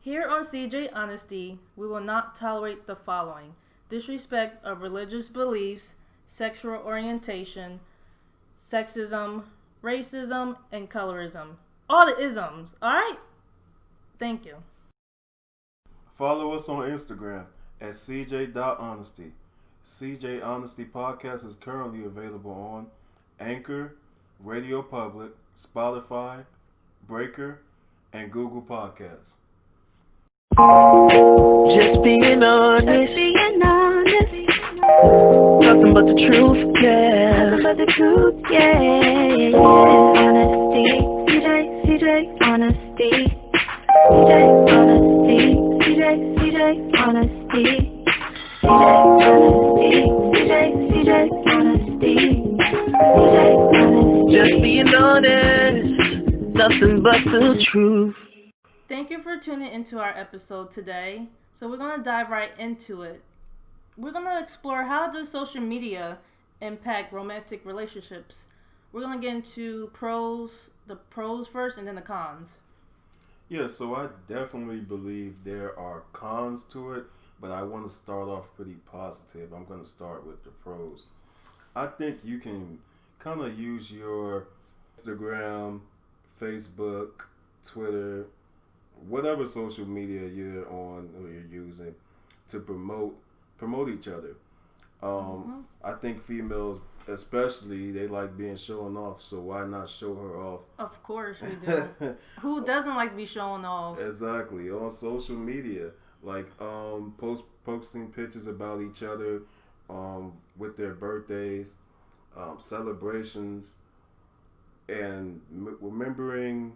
Here on CJ Honesty, we will not tolerate the following: disrespect of religious beliefs, sexual orientation, sexism, racism, and colorism. All the isms, alright? Thank you. Follow us on Instagram at cj.honesty. CJ Honesty Podcast is currently available on Anchor, Radio Public, Spotify, Breaker, and Google Podcasts. Just being honest. Nothing but the truth, yeah. Nothing but the truth, yeah. Honesty, CJ, honesty. CJ, honesty. CJ, honesty. CJ, honesty. Just being honest. Nothing but the truth. Thank you for tuning into our episode today. So we're going to dive right into it. We're going to explore how does social media impact romantic relationships. We're going to get into the pros first and then the cons. Yeah, so I definitely believe there are cons to it, but I want to start off pretty positive. I'm going to start with the pros. I think you can kind of use your Instagram, Facebook, Twitter, whatever social media you're on or you're using to promote each other. I think females, especially, they like being shown off. So why not show her off? Of course we do. Who doesn't like to be shown off? Exactly, on social media, like posting pictures about each other, with their birthdays, celebrations, and remembering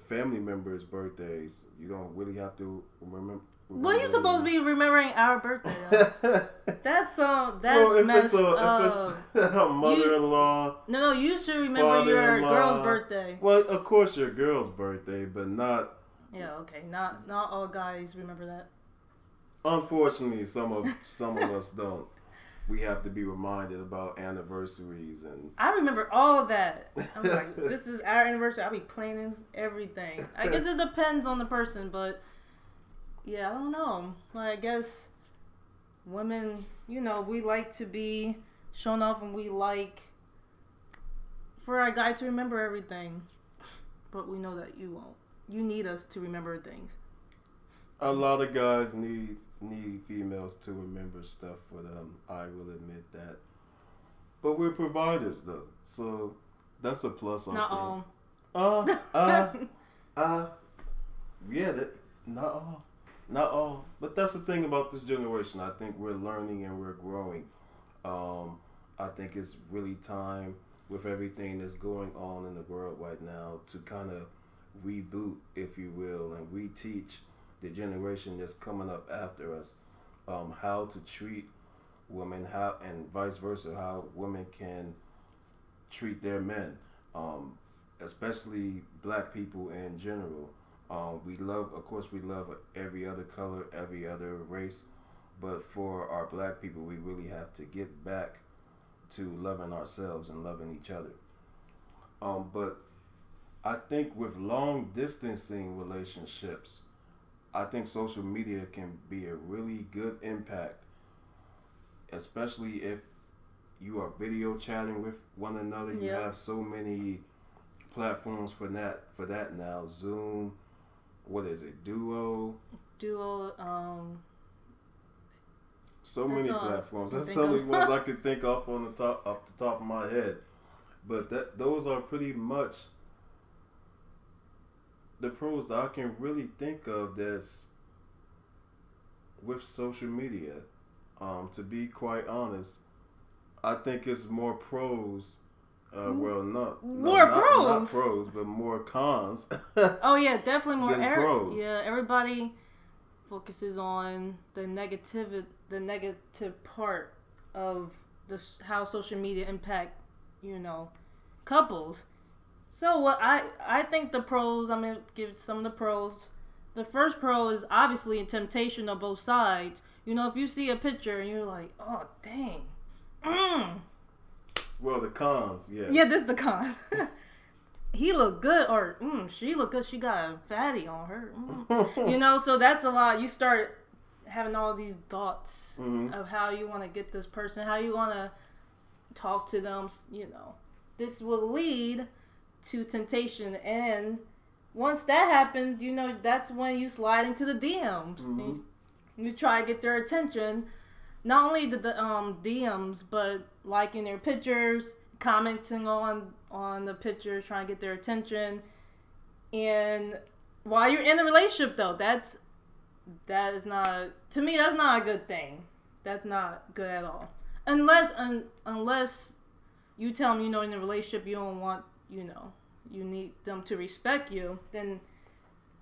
family members' birthdays. You don't really have to remember. Well, you're supposed to be remembering our birthday. That's messed if up. It's a mother-in-law. No, you should remember your girl's birthday. Well, of course your girl's birthday, but not. Yeah, okay. Not all guys remember that. Unfortunately, some of us don't. We have to be reminded about anniversaries and. I remember all of that. I'm like, this is our anniversary. I'll be planning everything. I guess it depends on the person, but yeah, I don't know. Like, I guess women, we like to be shown off, and we like for our guys to remember everything. But we know that you won't. You need us to remember things. A lot of guys need females to remember stuff for them. I will admit that. But we're providers though, so that's a plus. Not all. Yeah, not all. But that's the thing about this generation. I think we're learning and we're growing. I think it's really time with everything that's going on in the world right now to kind of reboot, if you will, and reteach the generation that's coming up after us, how to treat women, how and vice versa, how women can treat their men, especially black people in general. Of course, we love every other color, every other race, but for our black people, we really have to get back to loving ourselves and loving each other. But I think with long distancing relationships, I think social media can be a really good impact, especially if you are video chatting with one another. You have so many platforms for that now. Zoom, what is it? Duo. So many platforms. That's the only ones I could think off off the top of my head. But those are pretty much the pros that I can really think of that's with social media. To be quite honest, I think it's more pros. Not pros, but more cons. Oh yeah, definitely more than pros. Yeah, everybody focuses on the negative part of how social media impact, couples. So what I think the pros. I'm gonna give some of the pros. The first pro is obviously a temptation on both sides. If you see a picture and you're like, oh dang, Well, the cons, yeah. Yeah, this is the con. he looked good, or she looked good. She got a fatty on her. So that's a lot. You start having all these thoughts of how you want to get this person, how you want to talk to them. This will lead to temptation, and once that happens, that's when you slide into the DMs. You try to get their attention. Not only the DMs, but liking their pictures, commenting on the pictures, trying to get their attention. And while you're in a relationship, though, that is not, to me, that's not a good thing. That's not good at all. Unless you tell them, in a relationship you don't want, you need them to respect you, then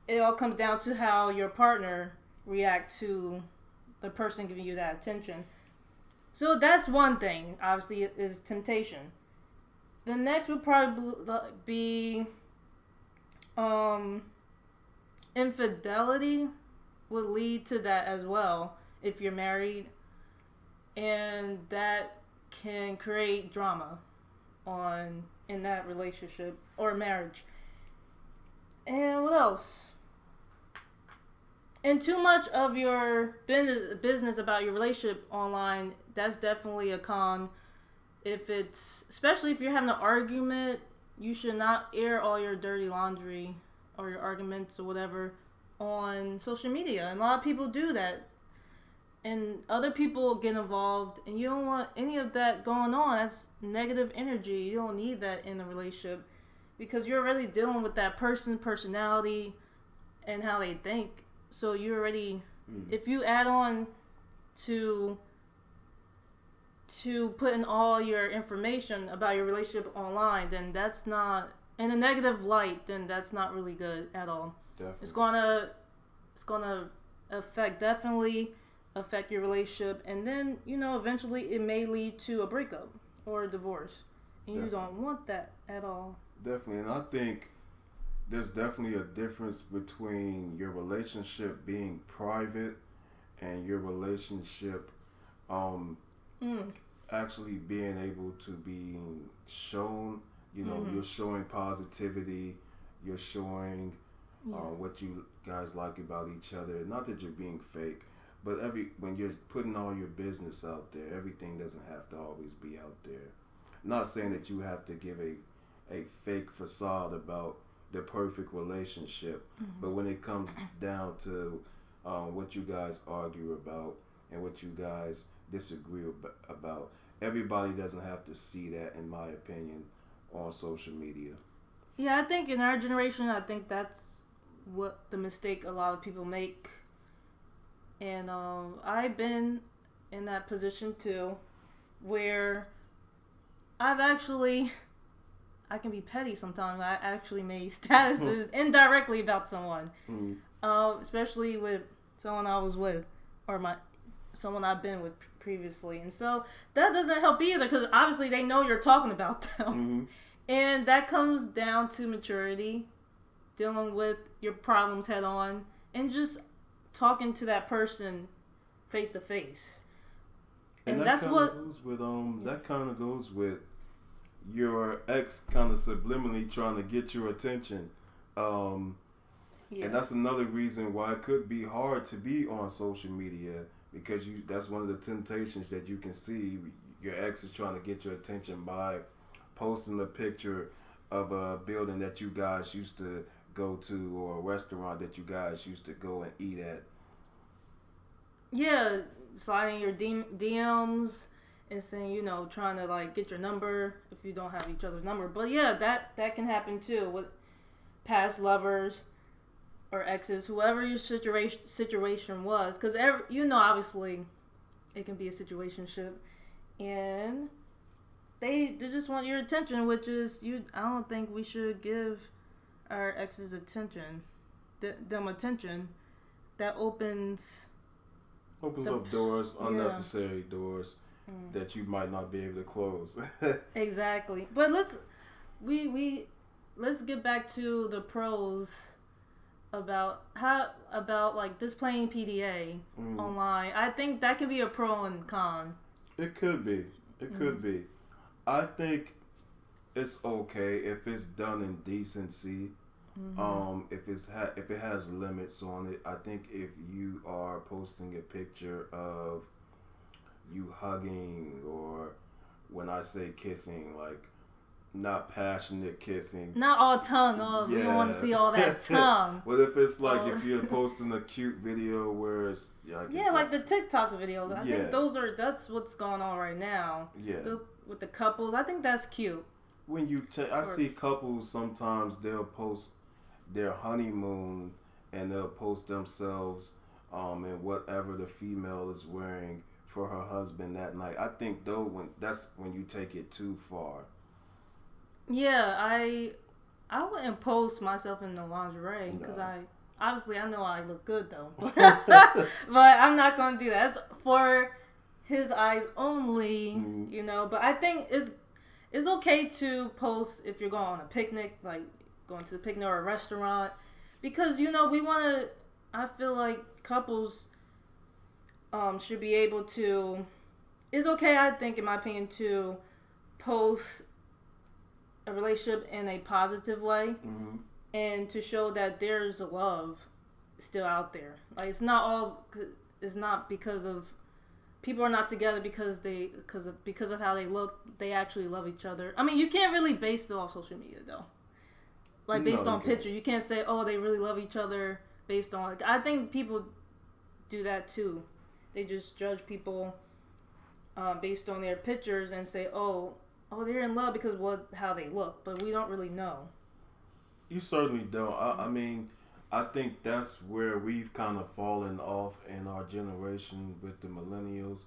it all comes down to how your partner reacts to the person giving you that attention. So that's one thing, obviously, is temptation. The next would probably be infidelity would lead to that as well if you're married, and that can create drama in that relationship or marriage. And what else? And too much of your business about your relationship online, that's definitely a con. Especially if you're having an argument, you should not air all your dirty laundry or your arguments or whatever on social media. And a lot of people do that. And other people get involved, and you don't want any of that going on. That's negative energy. You don't need that in a relationship because you're already dealing with that person's personality and how they think. So you already, if you add on to putting all your information about your relationship online, then that's not, in a negative light, then that's not really good at all. Definitely. It's gonna definitely affect your relationship, and then eventually it may lead to a breakup or a divorce, and you don't want that at all. Definitely, and I think there's definitely a difference between your relationship being private and your relationship actually being able to be shown. You're showing positivity, you're showing what you guys like about each other. Not that you're being fake, but when you're putting all your business out there, everything doesn't have to always be out there. Not saying that you have to give a fake facade about the perfect relationship, but when it comes down to what you guys argue about and what you guys disagree about, everybody doesn't have to see that, in my opinion, on social media. Yeah, I think in our generation, I think that's what the mistake a lot of people make. And I've been in that position too, where I can be petty sometimes. I actually made statuses indirectly about someone, especially with someone I was with, or someone I've been with previously. And so that doesn't help either, because obviously they know you're talking about them. And that comes down to maturity, dealing with your problems head on, and just talking to that person face to face. And that kind of goes with your ex kind of subliminally trying to get your attention. And that's another reason why it could be hard to be on social media, because that's one of the temptations that you can see. Your ex is trying to get your attention by posting a picture of a building that you guys used to go to, or a restaurant that you guys used to go and eat at. Yeah, sliding your DMs and saying, trying to like get your number if you don't have each other's number. But yeah, that can happen too with past lovers or exes, whoever your situation was, because obviously it can be a situationship, and they just want your attention, which is I don't think we should give our exes them attention. That opens up doors, unnecessary doors that you might not be able to close. Exactly. But let's get back to the pros about like just playing PDA online. I think that can be a pro and con. It could be. It could be. I think it's okay if it's done in decency. Mhm. If it has limits on it, I think if you are posting a picture of you hugging, or when I say kissing, like not passionate kissing. Not all tongue. Oh, we don't want to Yeah. see all that tongue. But if it's like Oh. if you're posting a cute video where it's like Yeah, like the TikTok videos. I think yeah, that's what's going on right now. yeah. With the couples, I think that's cute. When I Or see couples sometimes they'll post their honeymoon and they'll post themselves in whatever the female is wearing for her husband that night. I think though when that's when you take it too far. yeah, I wouldn't post myself in the lingerie because No. I know I look good though, but I'm not gonna do that. It's for his eyes only, Mm, But I think it's okay to post if you're going on a picnic, like going to the picnic or a restaurant, because we wanna. I feel like couples should be able to. It's okay, I think, in my opinion, to post a relationship in a positive way mhm. and to show that there's love still out there. Like it's not because of people are not together because of how they look. They actually love each other. I mean, you can't really base it off social media though. Like No, based you on can't. pictures, you can't say they really love each other based on. I think people do that too. They just judge people based on their pictures and say they're in love because how they look, but we don't really know. You certainly don't. I mean, I think that's where we've kind of fallen off in our generation with the millennials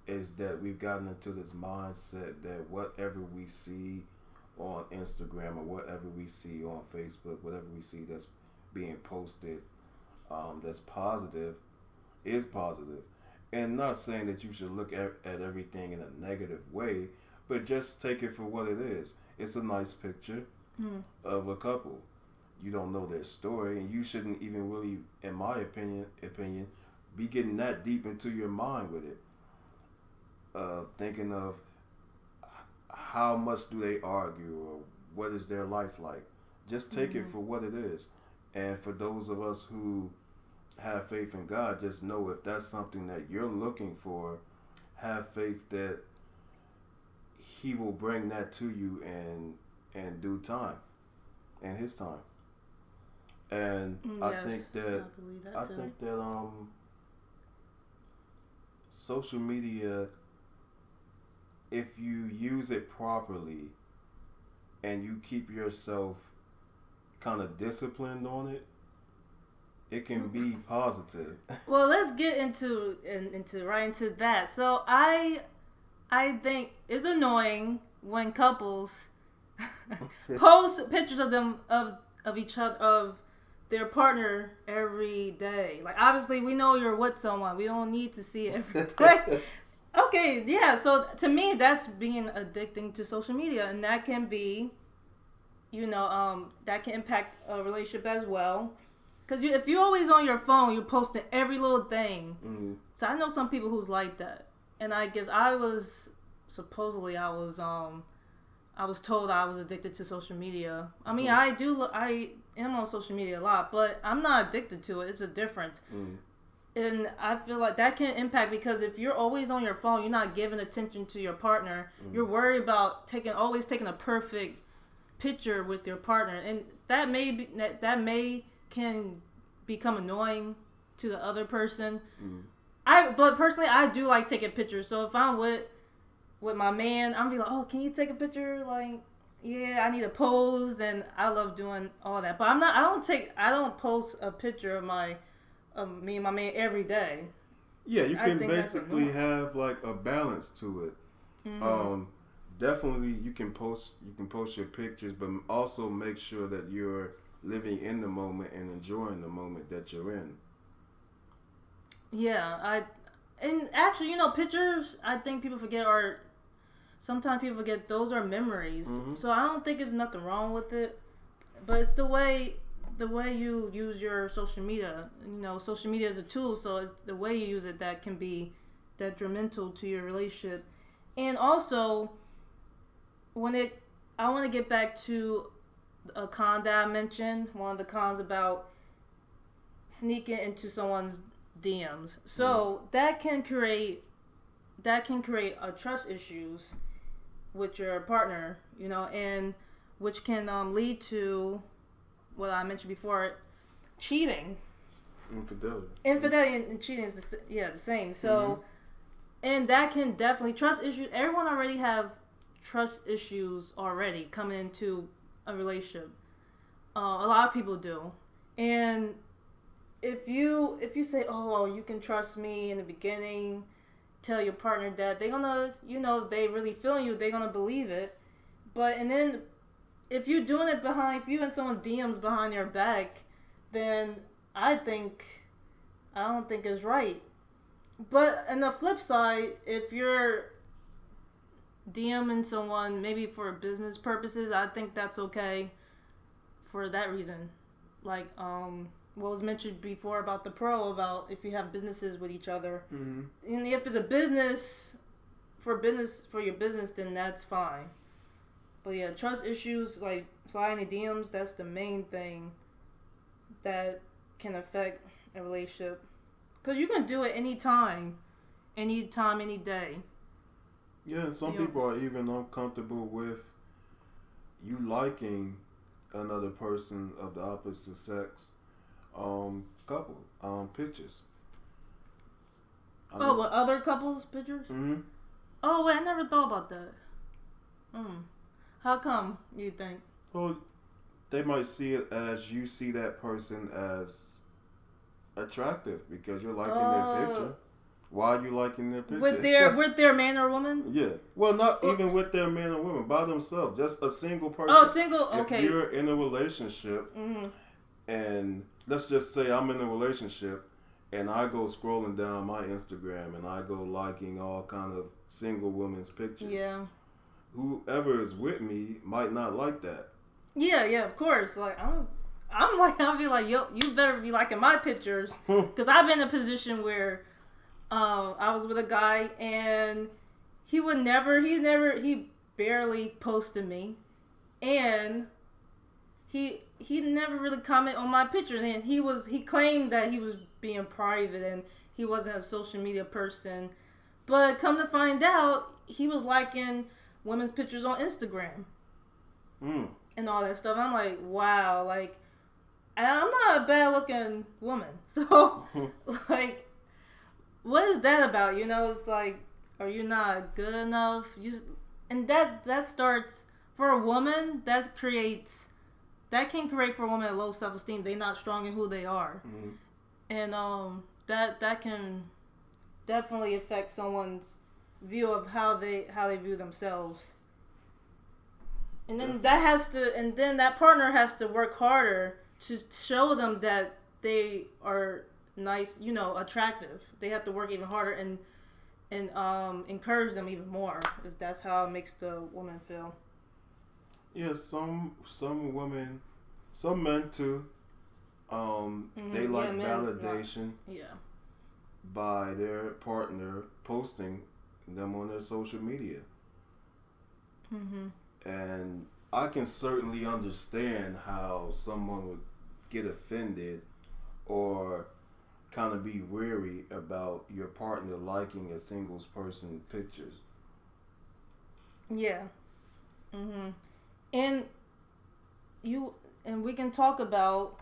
is that we've gotten into this mindset that whatever we see on Instagram or whatever we see on Facebook, whatever we see that's being posted, that's positive is positive. And not saying that you should look at everything in a negative way, but just take it for what it is. It's a nice picture Mm. of a couple. You don't know their story, and you shouldn't even really, in my opinion, be getting that deep into your mind with it. Thinking of how much do they argue or what is their life like. Just take it Mhm. for what it is. And for those of us who have faith in God, just know if that's something that you're looking for, have faith that He will bring that to you in due time, in His time. And Yes, I believe I that too. think that social media, if you use it properly and you keep yourself kind of disciplined on it, it can be positive. Well, let's get into right into that. So I think it's annoying when couples post pictures of them of each other of their partner every day. Like obviously we know you're with someone. We don't need to see it every day. Okay, yeah. So to me that's being addicting to social media, and that can be that can impact a relationship as well. Cause if you're always on your phone, you're posting every little thing. Mm, So I know some people who's like that, and I guess I was supposedly I was told I was addicted to social media. I mean, I am on social media a lot, but I'm not addicted to it. It's a difference. mm, And I feel like that can impact because if you're always on your phone, you're not giving attention to your partner. mm. You're worried about always taking a perfect picture with your partner, and that may can become annoying to the other person. Mm. But personally I do like taking pictures. So if I'm with my man, I'm be like, oh, can you take a picture? Like, yeah, I need a pose, and I love doing all that. But I don't post a picture of me and my man every day. Yeah, you I can think that's basically annoying. have like a balance to it. Mhm. Um, Definitely you can post your pictures, but also make sure that you're living in the moment and enjoying the moment that you're in. Yeah, and actually, pictures. I think people forget are sometimes people forget those are memories. Mhm. So I don't think there's nothing wrong with it, but it's the way you use your social media. Social media is a tool, so it's the way you use it that can be detrimental to your relationship. And also, when it I want to get back to a con that I mentioned. One of the cons about sneaking into someone's DMs. Mm. So that can create a trust issues with your partner, and which can lead to what I mentioned before, cheating. Infidelity. Infidelity and cheating is the same. Mhm. So, and that can definitely trust issues. Everyone already have trust issues already coming into a relationship. A lot of people do, and if you say, oh, well, you can trust me in the beginning, tell your partner that they're gonna, they really feeling you, they're gonna believe it. But and then if you're doing it behind, if you in someone's DMs behind their back, then I think I don't think it's right. But on the flip side, if you're DMing someone maybe for business purposes, I think that's okay for that reason. Like what was mentioned before about the pro, about if you have businesses with each other. Mhm. And if it's a business for your business, then that's fine. But yeah, trust issues like sliding the DMs, that's the main thing that can affect a relationship. Cause you can do it anytime, any day. Yeah, and some You know, people are even uncomfortable with you liking another person of the opposite sex couple pictures. I oh, know. what other couples pictures? Mhm. Oh wait, I never thought about that. Hmm. How come you think? Well, they might see it as you see that person as attractive because you're liking their Uh, picture. Why are you liking their with picture? their man or woman? Yeah. Well, not Or, even with their man or woman, by themselves, just a single oh, person. single. If Okay. you're in a relationship Mhm. and let's just say I'm in a relationship and I go scrolling down my Instagram and I go liking all kind of single women's pictures. Yeah. Whoever is with me might not like that. Yeah, yeah, of course. Like I'm like I'll be like, yo, you better be liking my pictures, because I've been in a position where I was with a guy and he barely posted me, and he never really commented on my pictures, and he claimed that he was being private and he wasn't a social media person, but come to find out, he was liking women's pictures on Instagram Mm. and all that stuff. I'm like, wow, like, and I'm not a bad looking woman, so like, what is that about? It's like, are you not good enough? And that starts for a woman. That can create for a woman a low self-esteem. They're not strong in who they are, Mm. and that can definitely affect someone's view of how they view themselves. And then Definitely. that partner has to work harder to show them that they are nice, attractive. They have to work even harder and encourage them even more, if that's how it makes the woman feel. Yeah, some women, some men too. They Yeah, like men not. validation Yeah. by their partner posting them on their social media. Mhm. And I can certainly understand how someone would get offended or kind of be weary about your partner liking a single person pictures. Yeah. Mhm. And you and we can talk about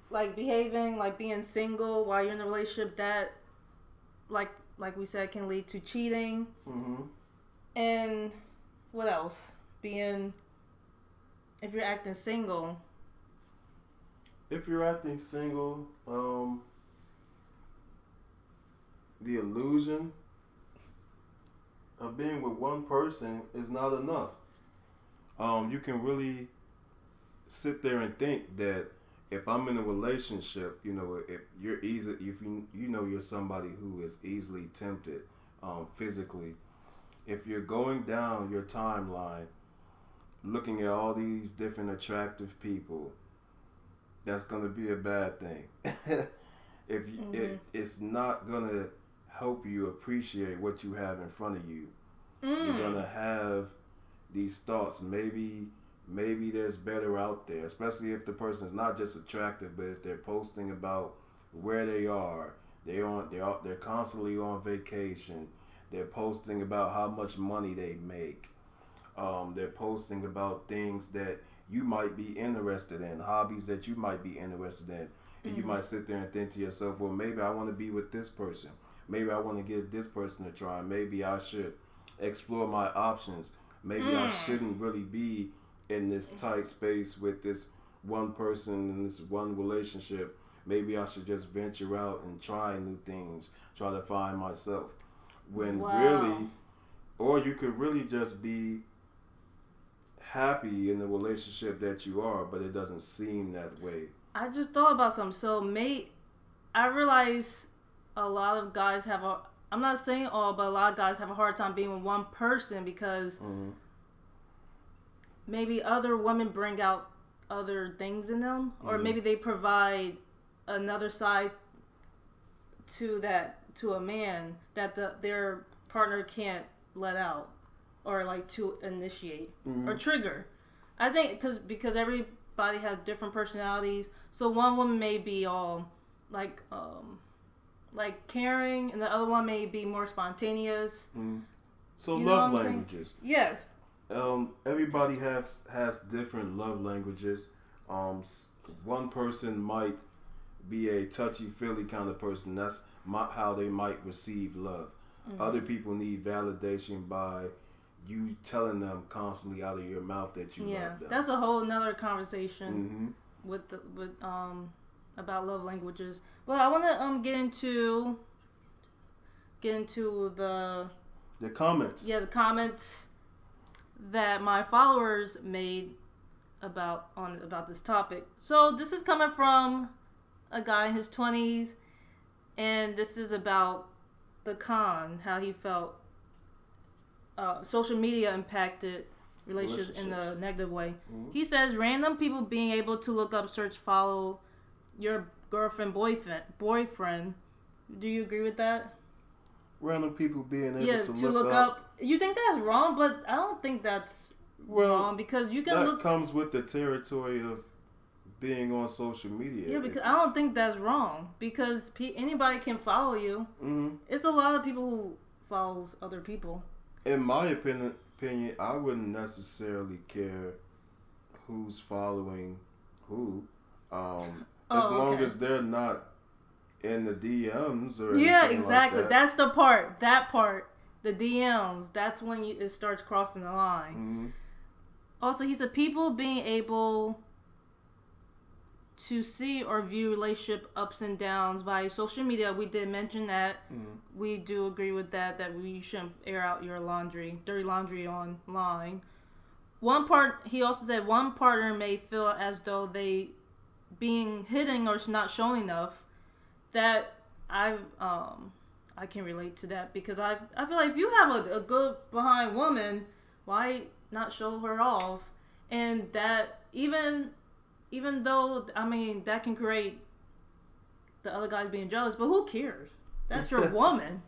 like behaving like being single while you're in a relationship, that like like we said can lead to cheating. Mhm. And what else? Being if you're acting single. If you're acting single, the illusion of being with one person is not enough. You can really sit there and think that if I'm in a relationship, if you're easy, if you know you're somebody who is easily tempted, physically, if you're going down your timeline looking at all these different attractive people, that's gonna be a bad thing. If Mhm. it's not gonna help you appreciate what you have in front of you, you're Mm. gonna have these thoughts. Maybe there's better out there, especially if the person is not just attractive, but if they're posting about where they are. They're constantly on vacation. They're posting about how much money they make. They're posting about things that you might be interested in, hobbies that you might be interested in. And you Mm. might sit there and think to yourself, well, maybe I want to be with this person. Maybe I want to give this person a try. Maybe I should explore my options. Maybe I Mm. shouldn't really be in this tight space with this one person in this one relationship. Maybe I should just venture out and try new things, try to find myself. When Wow. really, or you could really just be happy in the relationship that you are, but it doesn't seem that way. I just thought about something. So, I realize a lot of guys have a. I'm not saying all, but a lot of guys have a hard time being with one person because Mhm. maybe other women bring out other things in them, or Mhm. maybe they provide another side to a man that their partner can't let out, or like to initiate or Mhm. trigger. I think because everybody has different personalities, so one woman may be all like like caring, and the other one may be more spontaneous. Mhm. So You know what love I'm saying? languages. Yes. Everybody has different love languages. One person might be a touchy feely kind of person. That's how they might receive love. Other Mhm. people need validation by you telling them constantly out of your mouth that you Yeah, love them. that's a whole another conversation Mhm. with about love languages. But I want to get into The comments. the comments that my followers made about this topic. So this is coming from a guy in his 20s, and this is about the how he felt social media impacted relationships in Relationships. a negative way. Mhm. He says random people being able to look up, search, follow your girlfriend, boyfriend. Do you agree with that? Random people being able Yeah, to to look look up. up. You think that's wrong, but I don't think that's Well, wrong because you can that look. comes with the territory of being on social media. Yeah, If because I don't think that's wrong because anybody can follow you. Mhm. It's a lot of people who follows other people. In my opinion, I wouldn't necessarily care who's following who, as Oh, long okay. as they're not in the DMs or Yeah, anything like exactly. that. That's the part. That part. The DMs. That's when it starts crossing the line. Mhm. Also, he said people being able to see or view relationship ups and downs via social media. We did mention that. Mhm. We do agree with that. That we shouldn't air out your dirty laundry online. He also said one partner may feel as though they being hidden or not showing enough. That I can relate to that because I feel like if you have a good behind woman, why not show her off? And that even though I mean that can create the other guys being jealous, but who cares? That's your woman.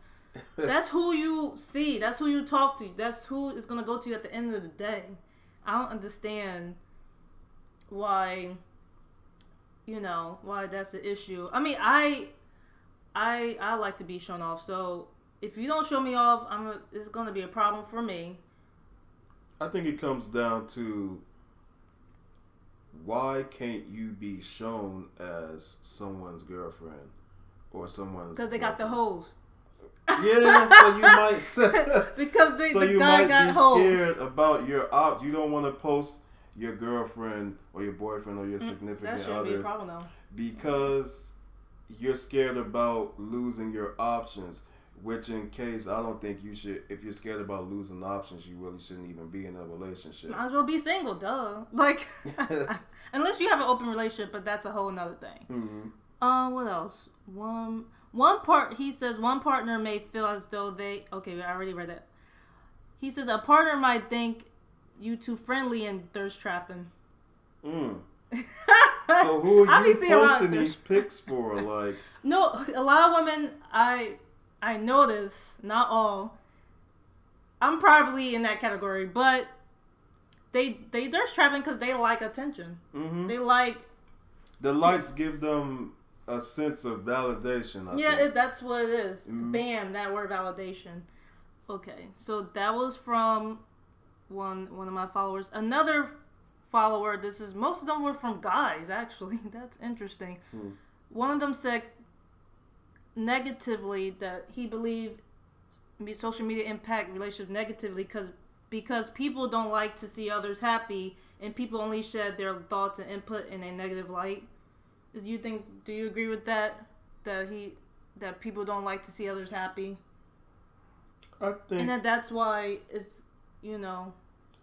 That's who you see. That's who you talk to. That's who is gonna go to you at the end of the day. I don't understand why why that's the issue. I mean, I like to be shown off. So if you don't show me off, it's gonna be a problem for me. I think it comes down to why can't you be shown as someone's girlfriend or someone's Because they got the boyfriend? hoes. Yeah, so you might because so the you guy might got be hoes. scared about your op. You don't want to post your girlfriend or your boyfriend or your That significant shouldn't be a other problem though. because you're scared about losing your options. Which, in case, I don't think you should. If you're scared about losing options, you really shouldn't even be in a relationship. Might as well be single, duh. Like, unless you have an open relationship, but that's a whole nother thing. Mhm. What else? One part he says one partner may feel as though they okay, I already read that. He says a partner might think you too friendly and thirst trapping. Mm. So who are I you be seeing a lot of posting these thirst. pics for? Like, No, a lot of women I notice, not all. I'm probably in that category, but they thirst trapping because they like attention. Mhm. They like The lights give them a sense of validation. I yeah, think. that's what it is. Mhm. Bam, that word validation. Okay, so that was from one of my followers. Another follower. This is most of them were from guys actually. That's interesting. Hmm. One of them said negatively that he believed social media impact relationships negatively because people don't like to see others happy and people only shed their thoughts and input in a negative light. Do you agree with that? That people don't like to see others happy? I And think that's why it's you know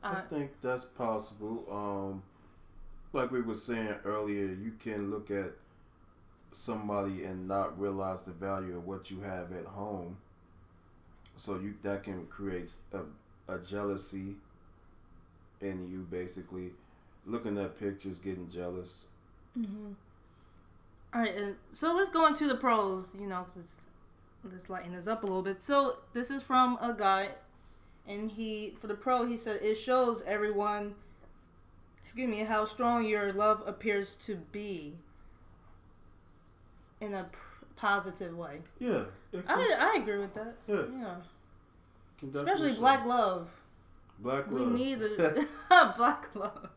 I think that's possible. Like we were saying earlier, you can look at somebody and not realize the value of what you have at home. So you that can create a jealousy in you, basically looking at pictures, getting jealous. mhm. All right, and so let's go into the pros, let's lighten this up a little bit. So this is from a guy, and for the pro, he said it shows everyone, how strong your love appears to be in a positive way. Yeah, I agree with that. Yeah, Yeah, can especially definitely show. black love. Black We love. need black love.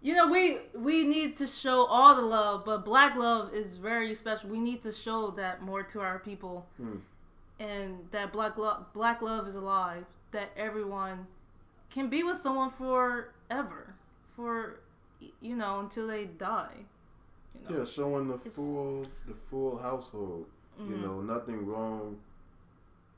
We need to show all the love, but black love is very special. We need to show that more to our people, Hmm. and that black love is alive. That everyone can be with someone forever, for until they die. Yeah, showing It's the full household. mhm Nothing wrong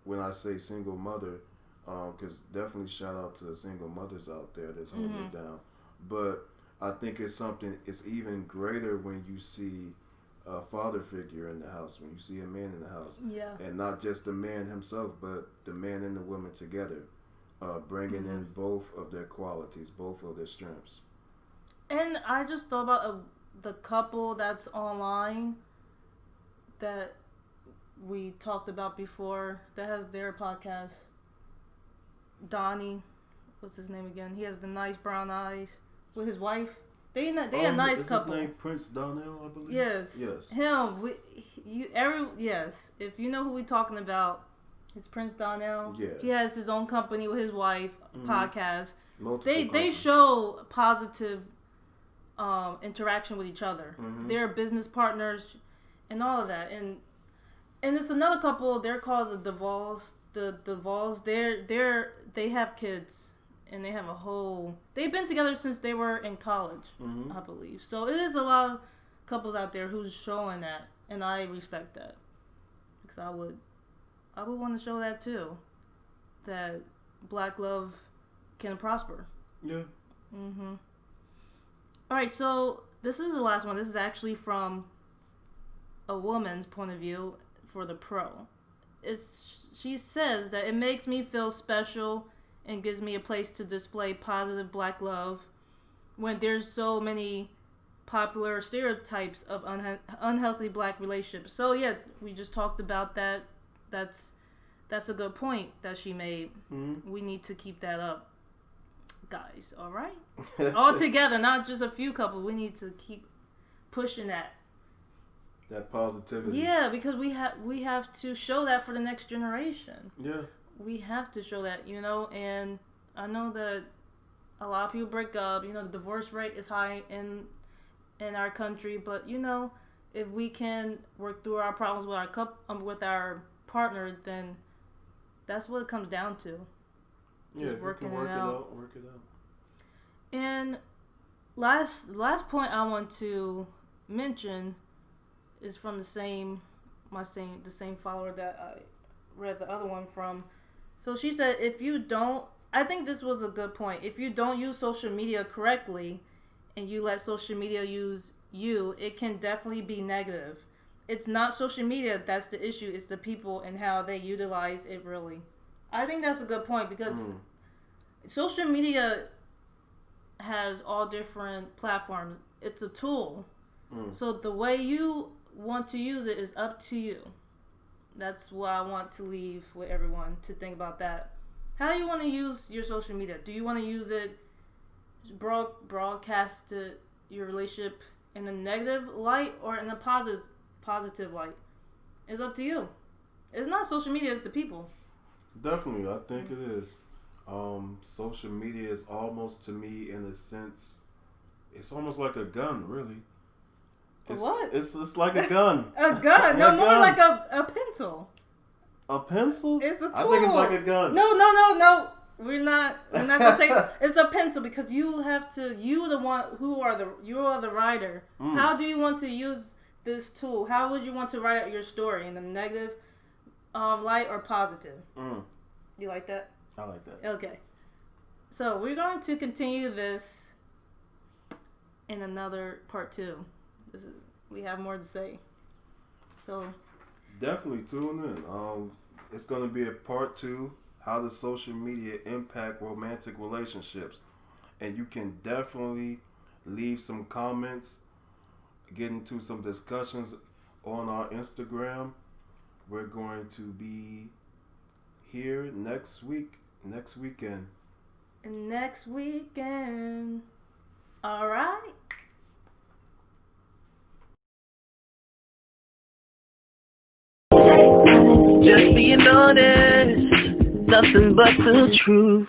when I say single mother, because definitely shout out to the single mothers out there that's holding mhm it down. But I think it's something. It's even greater when you see a father figure in the house, when you see a man in the house, yeah and not just the man himself, but the man and the woman together, bringing mhm. in both of their qualities, both of their strengths. And I just thought about the couple that's online that we talked about before that has their podcast. Donnie, what's his name again? He has the nice brown eyes with his wife. They a nice Is his couple. name Prince Donnell, I believe? Yes. Yes. Him. Yes. If you know who we're talking about, it's Prince Donnell. Yeah. He has his own company with his wife, Mhm. podcast. Multiple They companies. show positive interaction with each other. Mhm. They're business partners and all of that. And it's another couple. They're called the Duvals. The Duvals. They have kids, and they have a whole. They've been together since they were in college, Mhm. I believe. So it is a lot of couples out there who's showing that, and I respect that because I would want to show that too. That black love can prosper. Yeah. Mhm. All right. So this is the last one. This is actually from a woman's point of view for the pro. It's she says that it makes me feel special and gives me a place to display positive black love when there's so many popular stereotypes of unhealthy black relationships. So yes, we just talked about that. That's that's a good point that she made. Mhm. We need to keep that up, guys. All right, all together, not just a few couples. We need to keep pushing that. That positivity. Yeah, because we have to show that for the next generation. Yeah. We have to show that, and I know that a lot of people break up. The divorce rate is high in our country, but if we can work through our problems with with our partners, then that's what it comes down to. Yeah, Just if you working can it work it out. out, work it out. And last point I want to mention is from the same follower that I read the other one from. So she said if you don't I think this was a good point. If you don't use social media correctly and you let social media use you, it can definitely be negative. It's not social media that's the issue, it's the people and how they utilize it really. I think that's a good point because Mm. social media has all different platforms. It's a tool. Mm. So the way you want to use it is up to you. That's what I want to leave with everyone to think about that. How do you want to use your social media? Do you want to use it broadcasted your relationship in a negative light or in a positive light. It's up to you. It's not social media, it's the people. Definitely, I think it is. Social media is almost, to me, in a sense, it's almost like a gun, really. What? It's like a gun. A gun? No, more like a pencil. A pencil? It's a tool. I think it's like a gun. No. We're not gonna say it's a pencil because you are the writer. How do you want to use this tool? How would you want to write out your story, in a negative light or positive? You like that? I like that. Okay. So we're going to continue this in another part 2. We have more to say. So definitely tune in. It's going to be a part 2. How does social media impact romantic relationships? And you can definitely leave some comments, get into some discussions on our Instagram. We're going to be here next weekend. Next weekend. All right. Just being honest, nothing but the truth.